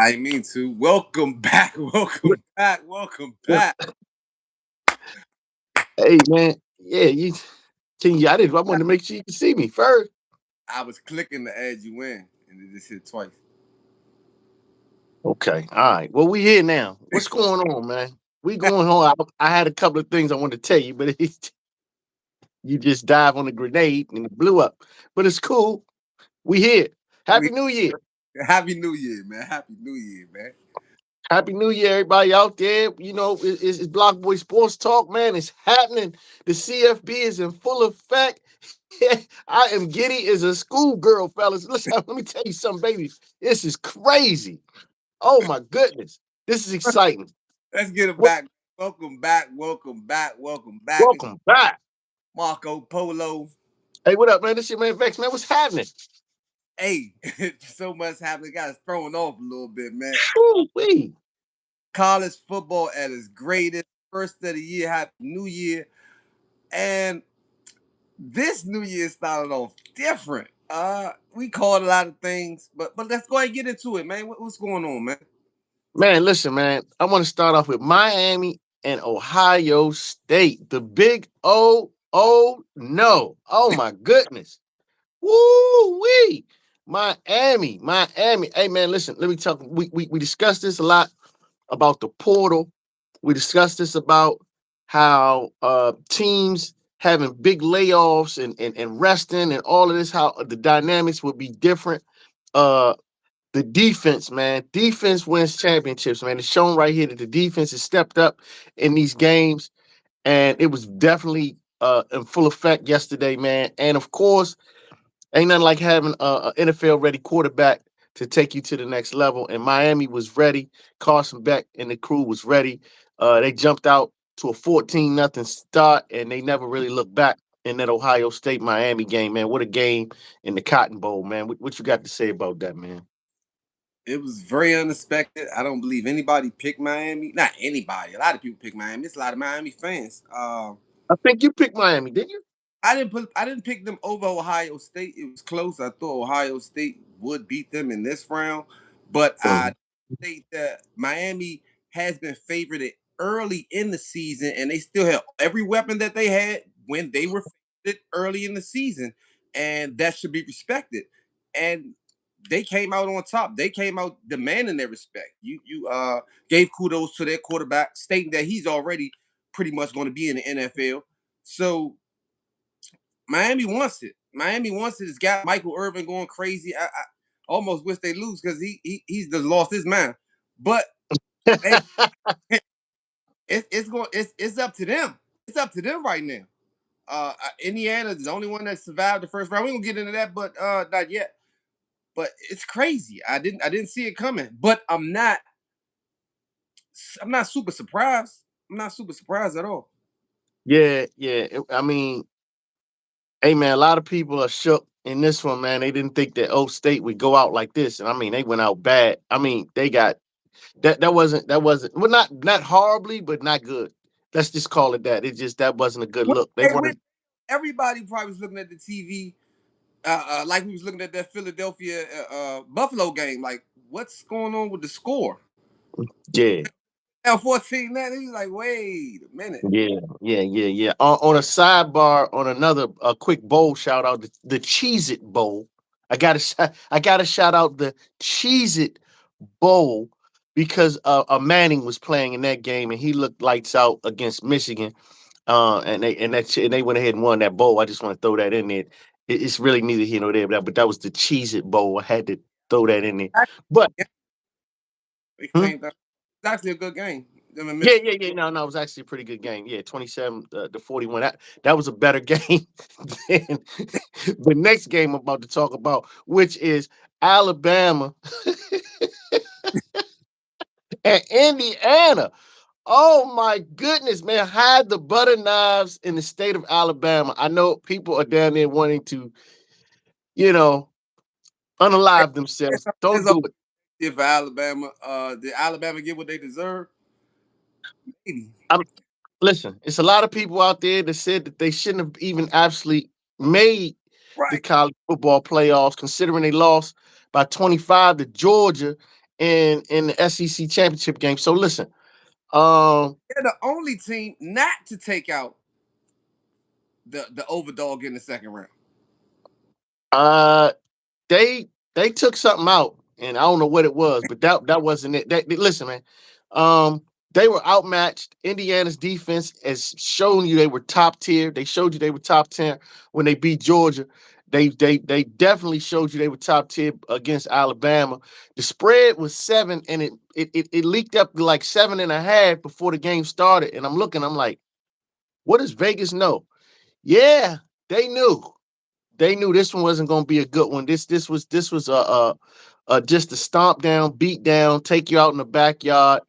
I mean to. Welcome back. Welcome back. Welcome back. Hey man, yeah, I didn't. I wanted to make sure you can see me first. I was clicking to add you in, and it just hit twice. Okay, all right. Well, we here now. What's going on, man? We going on. I had a couple of things I wanted to tell you, but you just dive on the grenade and it blew up. But it's cool. We here. We Happy New Year. Happy New Year, man. Happy New Year, man. Happy New Year, everybody out there. You know, it's BlockBoy Sports Talk, man. It's happening. The CFB is in full effect. I am giddy as a schoolgirl, fellas. Listen, let me tell you something, baby. This is crazy. Oh my goodness. This is exciting. Let's get it Wel- back. Welcome back. Welcome back. Welcome back. It's Welcome back. Marco Polo. Hey, what up, man? This your man Vex, man. What's happening? Hey, so much happening. Got us thrown off a little bit, man. Woo-wee. College football at its greatest. First of the year. Happy New Year. And this New Year started off different. We called a lot of things, but let's go ahead and get into it, man. What's going on, man? Man, listen, man. I want to start off with Miami and Ohio State. The big oh no. Oh my goodness. Woo-wee. Miami. Hey man, listen, let me talk. We discussed this a lot about the portal. We discussed this about how teams having big layoffs and resting and all of this, how the dynamics would be different. Uh the defense, man. Defense wins championships, man. It's shown right here that the defense has stepped up in these games, and it was definitely in full effect yesterday, man. And of course, ain't nothing like having an NFL ready quarterback to take you to the next level. And Miami was ready. Carson Beck and the crew was ready. They jumped out to a 14-0 start, and they never really looked back in that Ohio State Miami game, man. What a game in the Cotton Bowl, man. What you got to say about that, man? It was very unexpected. I don't believe anybody picked Miami. Not anybody. A lot of people picked Miami. It's a lot of Miami fans. I think you picked Miami, didn't you? I didn't pick them over Ohio State. It was close. I thought Ohio State would beat them in this round, but I Mhm. think that Miami has been favored early in the season, and they still have every weapon that they had when they were favored early in the season, and that should be respected. And they came out on top. They came out demanding their respect. You gave kudos to their quarterback, stating that he's already pretty much going to be in the NFL. So Miami wants it. Miami wants it. It's got Michael Irvin going crazy. I almost wish they lose because he's just lost his mind. But hey, it's up to them. It's up to them right now. Indiana is the only one that survived the first round. We gonna get into that, but not yet. But it's crazy. I didn't see it coming. But I'm not super surprised. I'm not super surprised at all. Yeah. I mean, hey man, a lot of people are shook in this one, man. They didn't think that O State would go out like this, and I mean, they went out bad. I mean, they got that wasn't well, not horribly, but not good. Let's just call it that. It just that wasn't a good look. They Hey, wanted everybody probably was looking at the TV like we was looking at that Philadelphia Buffalo game. Like, what's going on with the score? yeah. Now 14 that he's like, wait a minute. Yeah. On a sidebar, on another a quick bowl shout out, the Cheez It Bowl. I gotta shout out the Cheez It Bowl because Manning was playing in that game and he looked lights out against Michigan. And they went ahead and won that bowl. I just want to throw that in there. It's really neither here nor there, but that was the Cheez It Bowl. I had to throw that in there. But They hmm? claimed that it's actually a good game. Them and Yeah. No, it was actually a pretty good game. Yeah, 27 to 41. That was a better game than the next game I'm about to talk about, which is Alabama and Indiana. Oh my goodness, man. Hide the butter knives in the state of Alabama. I know people are down there wanting to, you know, unalive themselves. It's Don't over do it. for Alabama. Did Alabama get what they deserve? Maybe. I'm listen, it's a lot of people out there that said that they shouldn't have even actually made the Right. college football playoffs, considering they lost by 25 to Georgia in the SEC championship game. So listen, um, They're the only team not to take out the overdog in the second round. uh, they took something out, and I don't know what it was, but that wasn't it. Listen, man, um, they were outmatched. Indiana's defense has shown you they were top tier. They showed you they were top 10 when they beat Georgia. They definitely showed you they were top tier against Alabama. The spread was 7, and it leaked up to like 7.5 before the game started. And I'm like, what does Vegas know? Yeah, they knew. They knew this one wasn't going to be a good one. This was a just a stomp down, beat down, take you out in the backyard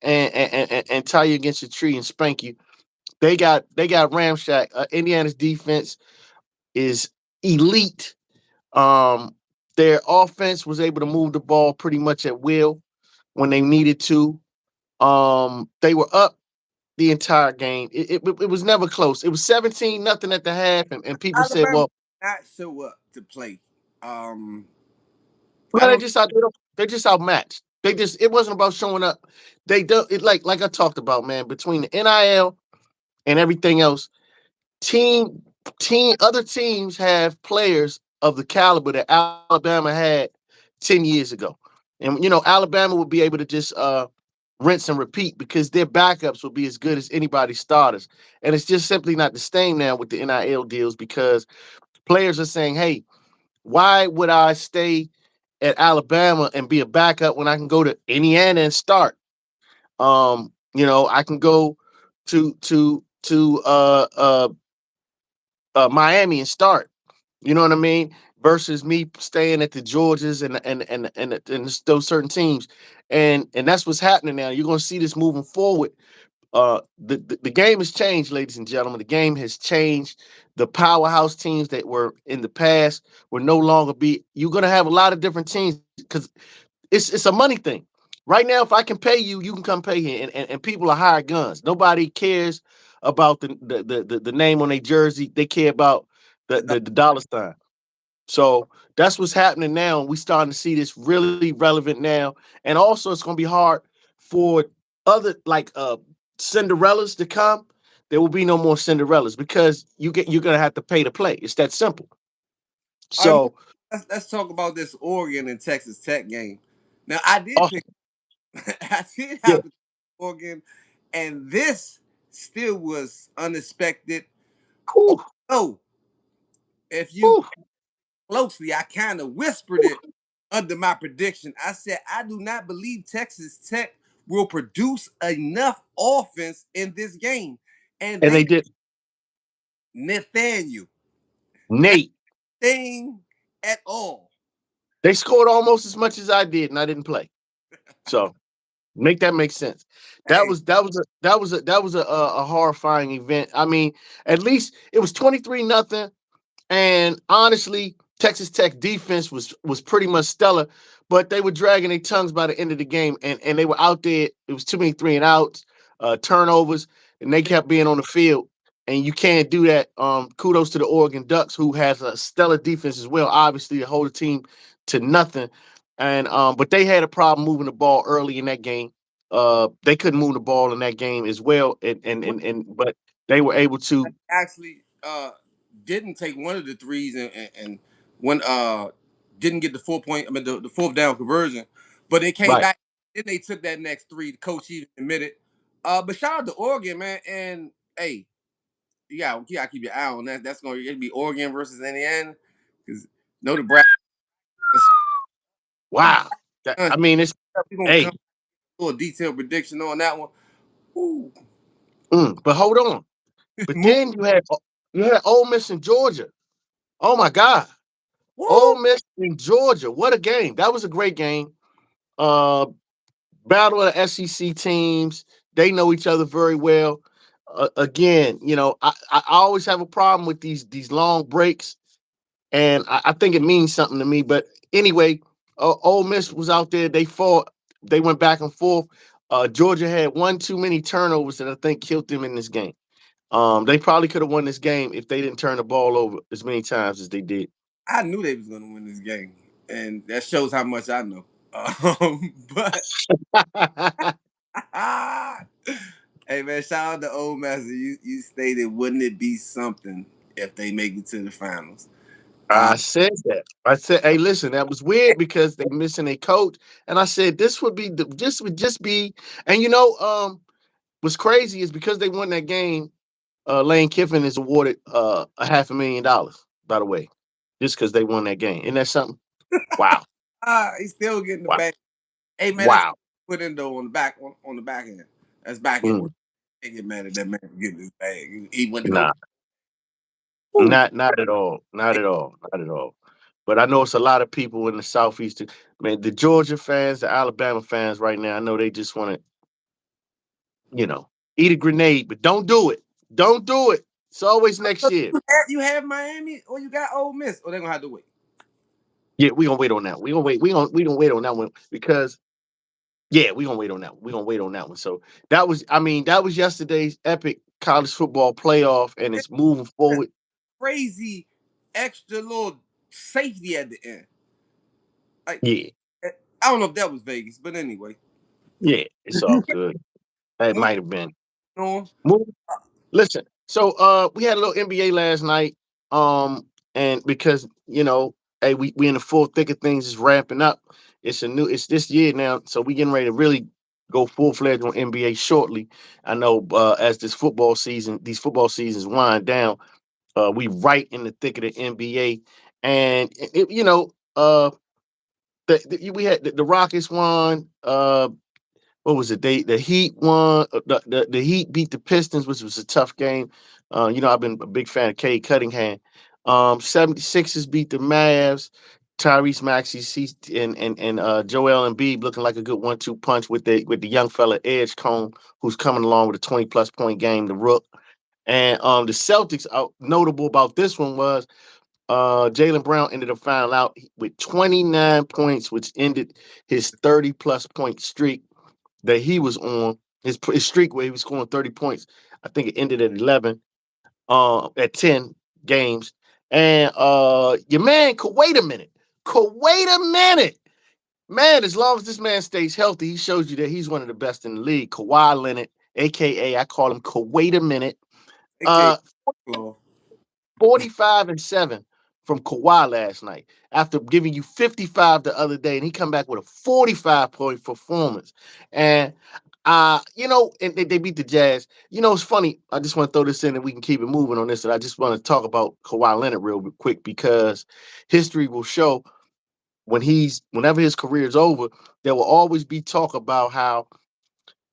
and tie you against a tree and spank you. They got ramshack. Indiana's defense is elite. Um, their offense was able to move the ball pretty much at will when they needed to. They were up the entire game. It was never close. It was 17-0 at the half, and people said, Alabama well, did not show up to play. Um, I well, don't. they're just outmatched. It wasn't about showing up. They do it like I talked about, man. Between the NIL and everything else, team other teams have players of the caliber that Alabama had 10 years ago. And Alabama would be able to just rinse and repeat because their backups will be as good as anybody's starters. And it's just simply not the same now with the NIL deals because players are saying, hey, why would I stay at Alabama and be a backup when I can go to Indiana and start? I can go to Miami and start. You know what I mean? Versus me staying at the Georgias and those certain teams, and that's what's happening now. You're gonna see this moving forward. The game has changed, ladies and gentlemen. The game has changed. The powerhouse teams that were in the past will no longer be. You're gonna have a lot of different teams because it's a money thing. Right now, if I can pay you, you can come pay here, and people are hired guns. Nobody cares about the name on their jersey. They care about the dollar sign. So that's what's happening now. And we starting to see this really relevant now. And also it's gonna be hard for other Cinderellas to come. There will be no more Cinderellas because you're gonna have to pay to play. It's that simple. All right, So let's talk about this Oregon and Texas Tech game. Now, I did awesome. pick. I did Yeah. have to pick Oregon, and this still was unexpected. Whew, Oh, if you whew. closely, I kind of whispered it under my prediction. I said I do not believe Texas Tech will produce enough offense in this game, and And they they did. Nathaniel not Nate. thing at all. They scored almost as much as I did, and I didn't play. So make that make sense. That Hey, was that was a that was a horrifying event. I mean, at least it was 23-0. And honestly, Texas Tech defense was pretty much stellar, but they were dragging their tongues by the end of the game, and they were out there. It was too many 3-and-outs, turnovers, and they kept being on the field. And you can't do that. Kudos to the Oregon Ducks, who has a stellar defense as well. Obviously, to hold the team to nothing, and but they had a problem moving the ball early in that game. They couldn't move the ball in that game as well, and but they were able to. actually didn't take one of the threes and when didn't get the 4 point, I mean the fourth down conversion, but they came Right. back. Then they took that next three. The coach even admitted. But shout out to Oregon, man. And hey, you gotta keep your eye on that. That's gonna be Oregon versus Indiana. Because no Nebraska. Wow. I mean, it's We're gonna hey, come to a detailed prediction on that one. Ooh. but hold on. But Move. then you had Ole Miss and Georgia. Oh my God. Woo. Ole Miss and Georgia. What a game. That was a great game. Uh Battle of the SEC teams. They know each other very well. Again, I always have a problem with these long breaks, and I think it means something to me. But anyway, Ole Miss was out there. They fought. They went back and forth. Georgia had one too many turnovers that I think killed them in this game. They probably could have won this game if they didn't turn the ball over as many times as they did. I knew they was gonna win this game. And that shows how much I know. But hey man, shout out to Old Master. You stated, wouldn't it be something if they make it to the finals? Uh, I said that. I said, "Hey, listen, that was weird because they're missing a coach." And I said, "This would be this would just be." And what's crazy is because they won that game, Lane Kiffin is awarded a $500,000. By the way, just because they won that game, isn't that something? Wow, he's still getting the wow, bag. Hey man, that's wow. put in though on the back end. That's back end work. Mm, Can't get mad at that man for getting his bag. He went to go. nah, Woo. not at all, not at all, not at all. But I know it's a lot of people in the southeast. Man, the Georgia fans, the Alabama fans, right now, I know they just want to you know, eat a grenade, but don't do it. Don't do it. It's always next year. You have Miami or you got Ole Miss, or they're gonna have to wait. Yeah, we gonna wait on that. We gonna wait. We gonna wait on that one because yeah, we gonna wait on that. We gonna wait on that one. So that was yesterday's epic college football playoff, and it's moving That forward. crazy extra little safety at the end. Like Yeah, I don't know if that was Vegas, but anyway. yeah, it's all good. That Moving might have been. on. Move Listen, so we had a little NBA last night. And because hey, we in the full thick of things, is ramping up. It's this year now, so we getting ready to really go full fledged on NBA shortly. I know as these football seasons wind down, we right in the thick of the NBA, and we had the Rockets won. What was it? The Heat won. The Heat beat the Pistons, which was a tough game. I've been a big fan of Cade Cunningham. 76ers beat the Mavs. Tyrese Maxey and Joel Embiid looking like a good 1-2 punch with the young fella Edge Cone, who's coming along with a 20+ point game, the Rook. And the Celtics, notable about this one was Jaylen Brown ended up finding out with 29 points, which ended his 30+ point streak that he was on, his streak where he was scoring 30 points. I think it ended at 11, at 10 games. And your man could wait a minute. Could wait a minute. Man, as long as this man stays healthy, he shows you that he's one of the best in the league. Kawhi Leonard, aka I call him Wait a minute. AK Uh Claw. 45-7 from Kawhi last night after giving you 55 the other day, and he come back with a 45-point performance. And and they beat the Jazz. It's funny. I just want to throw this in and we can keep it moving on this. And I just want to talk about Kawhi Leonard real quick because history will show whenever his career is over, there will always be talk about how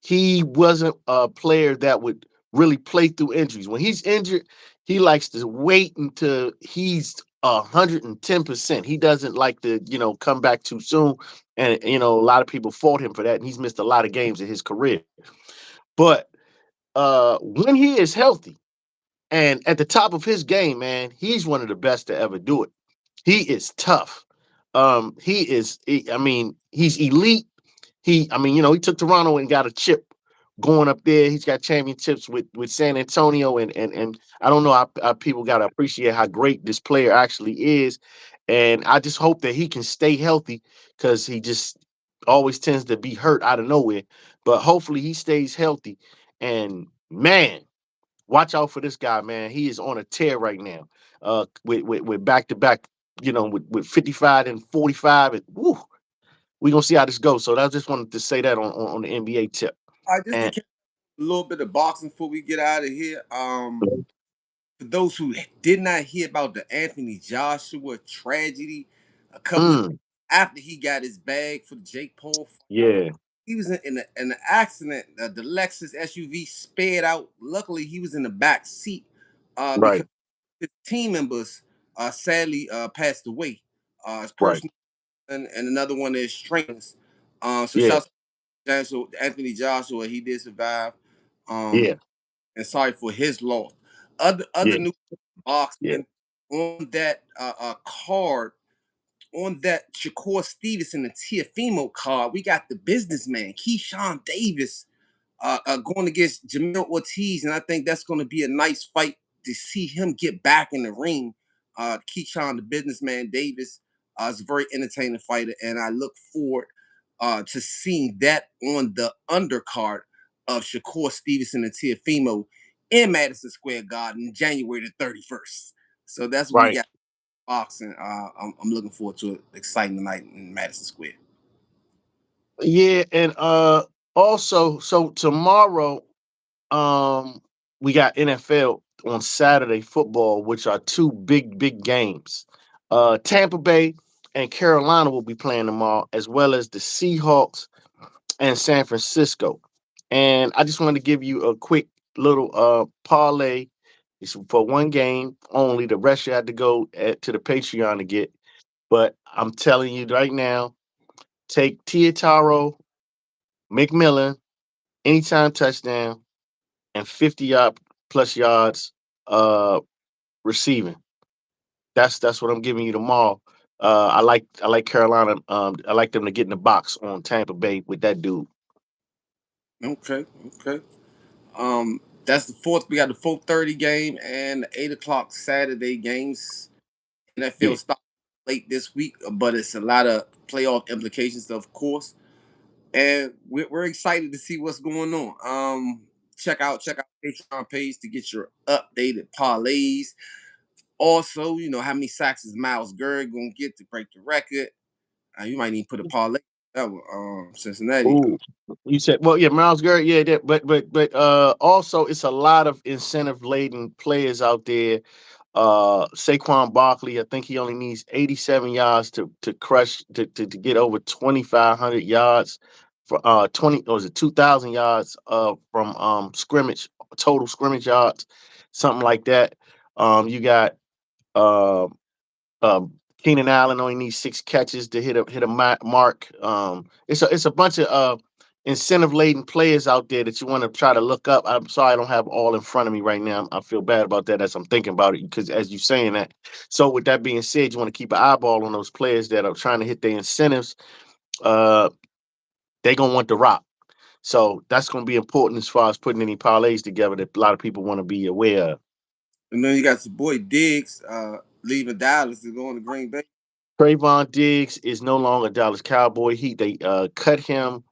he wasn't a player that would really play through injuries. When he's injured, he likes to wait until he's 110%. He doesn't like to, come back too soon. And a lot of people fault him for that, and he's missed a lot of games in his career. But when he is healthy and at the top of his game, man, he's one of the best to ever do it. He is tough. He's elite. He took Toronto and got a chip going up there. He's got championships with San Antonio, and I don't know how people got to appreciate how great this player actually is. And I just hope that he can stay healthy because he just always tends to be hurt out of nowhere. But hopefully he stays healthy. And man, watch out for this guy, man. He is on a tear right now. With back to back, with 55 and 45, and woo, we gonna see how this goes. So I just wanted to say that on the NBA tip. Just to And catch a little bit of boxing before we get out of here. For those who did not hear about the Anthony Joshua tragedy, a couple of mm, after he got his bag for the Jake Paul, yeah, he was in an accident. The Lexus SUV sped out. Luckily, he was in the back seat because right, his team members sadly passed away. His right, personal and another one is strings. So yeah, shouts to Anthony Joshua. He did survive. Um, yeah, and sorry for his loss. Other yeah, new yeah, boxing on that card, on that Shakur Stevenson and Tiafimo card, we got the businessman Keyshawn Davis going against Jamil Ortiz, and I think that's going to be a nice fight to see him get back in the ring. Keyshawn, the businessman Davis, is a very entertaining fighter, and I look forward. to seeing that on the undercard of Shakur Stevenson and Tiafimo in Madison Square Garden, January the 31st. So that's what we Right. got boxing. I'm looking forward to an exciting night in Madison Square. Yeah, and also, so tomorrow, um, we got NFL on Saturday football, which are two big games. Tampa Bay and Carolina will be playing tomorrow, as well as the Seahawks and San Francisco. And I just wanted to give you a quick little parlay. It's for one game only. The rest you had to go to the Patreon to get. But I'm telling you right now, take Tiataro McMillan, anytime touchdown, and 50 yard plus yards receiving. That's what I'm giving you tomorrow. I like Carolina. I like them to get in the box on Tampa Bay with that dude. Okay, okay. That's the fourth. We got the 4:30 game and the 8 o'clock Saturday games. NFL Yeah. starts late this week, but it's a lot of playoff implications, of course. And we're excited to see what's going on. Check out Patreon page to get your updated parlays. Also, how many sacks is Miles Garrett gonna get to break the record? You might need to put a parlay that one. Cincinnati. Ooh, you said, well, yeah, Miles Garrett, yeah, but also it's a lot of incentive laden players out there. Saquon Barkley, I think he only needs 87 yards to crush to get over 2,500 yards for 20, or is it 2,000 yards from scrimmage, total scrimmage yards, something like that. You got uh Keenan Allen only needs 6 catches to hit a mark. It's a bunch of incentive laden players out there that you want to try to look up. I'm sorry I don't have all in front of me right now. I feel bad about that as I'm thinking about it because as you're saying that. So with that being said, you want to keep an eyeball on those players that are trying to hit their incentives. Uh, they gonna want the rock. So that's gonna be important as far as putting any parlays together that a lot of people want to be aware of. And then you got your boy Diggs leaving Dallas to go to Green Bay. Trayvon Diggs is no longer a Dallas Cowboy. They cut him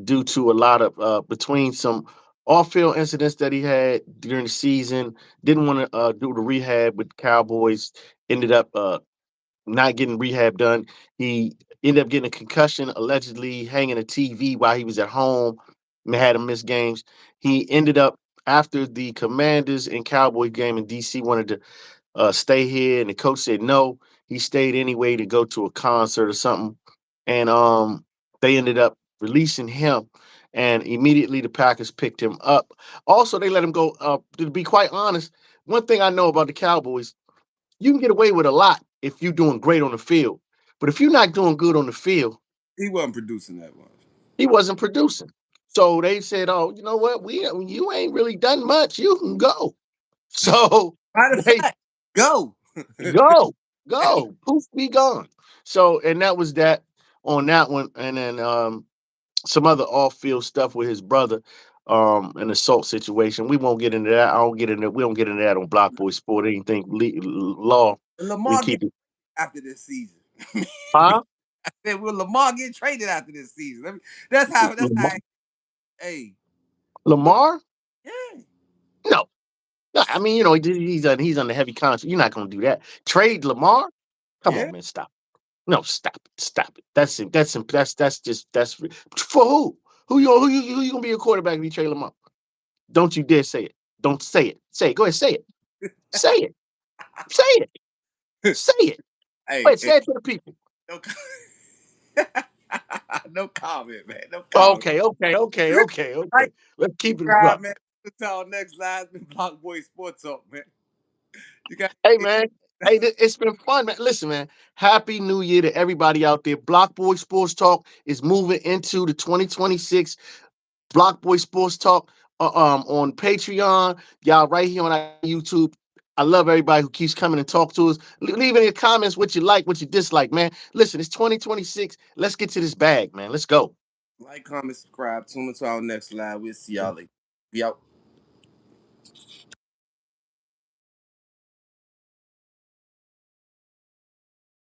due to a lot of between some off-field incidents that he had during the season. Didn't want to do the rehab with the Cowboys. Ended up not getting rehab done. He ended up getting a concussion, allegedly hanging a TV while he was at home. Had him miss games. He ended up after the Commanders and Cowboys game in DC wanted to stay here. And the coach said no. He stayed anyway to go to a concert or something. And they ended up releasing him. And immediately the Packers picked him up. Also, they let him go. To be quite honest, one thing I know about the Cowboys, you can get away with a lot if you're doing great on the field. But if you're not doing good on the field, He wasn't producing that much. he wasn't producing. So they said, "Oh, you know what? You ain't really done much. You can go." So Matter of they fact, go. Go, go, poof, be gone. So, and that was that on that one, and then some other off-field stuff with his brother, an assault situation. We won't get into that. I don't get into. We don't get into that on Block Boy Sport. Anything law, we Lamar get keep it. after this season. Huh? I said, will Lamar get traded after this season? That's how. That's how. Lamar? Hey, look, Lamar? yeah, No, no. I mean, he's on the heavy contract. You're not gonna do that. Trade Lamar? Come yeah. on, man, stop. No, stop it. Stop it. For who? Who you gonna be a quarterback if you trade Lamar? Don't you dare say it. Don't say it. Say it. Go ahead, say it. Say it. Say it. Say it. Go Hey, ahead, hey, say it to the people. no, no comment, man. No comment. Okay. Like, Let's keep it a subscribe, buck. man. Until next live, it's been Block Boy Sports Talk, man. You got. Hey man. Hey, it's been fun, man. Listen, man. Happy New Year to everybody out there. Block Boy Sports Talk is moving into the 2026 Block Boy Sports Talk on Patreon. Y'all right here on our YouTube. I love everybody who keeps coming and talk to us. Leave in your comments what you like, what you dislike, man. Listen, it's 2026. Let's get to this bag, man. Let's go. Like, comment, subscribe. Tune into our next live. We'll see y'all later. We out.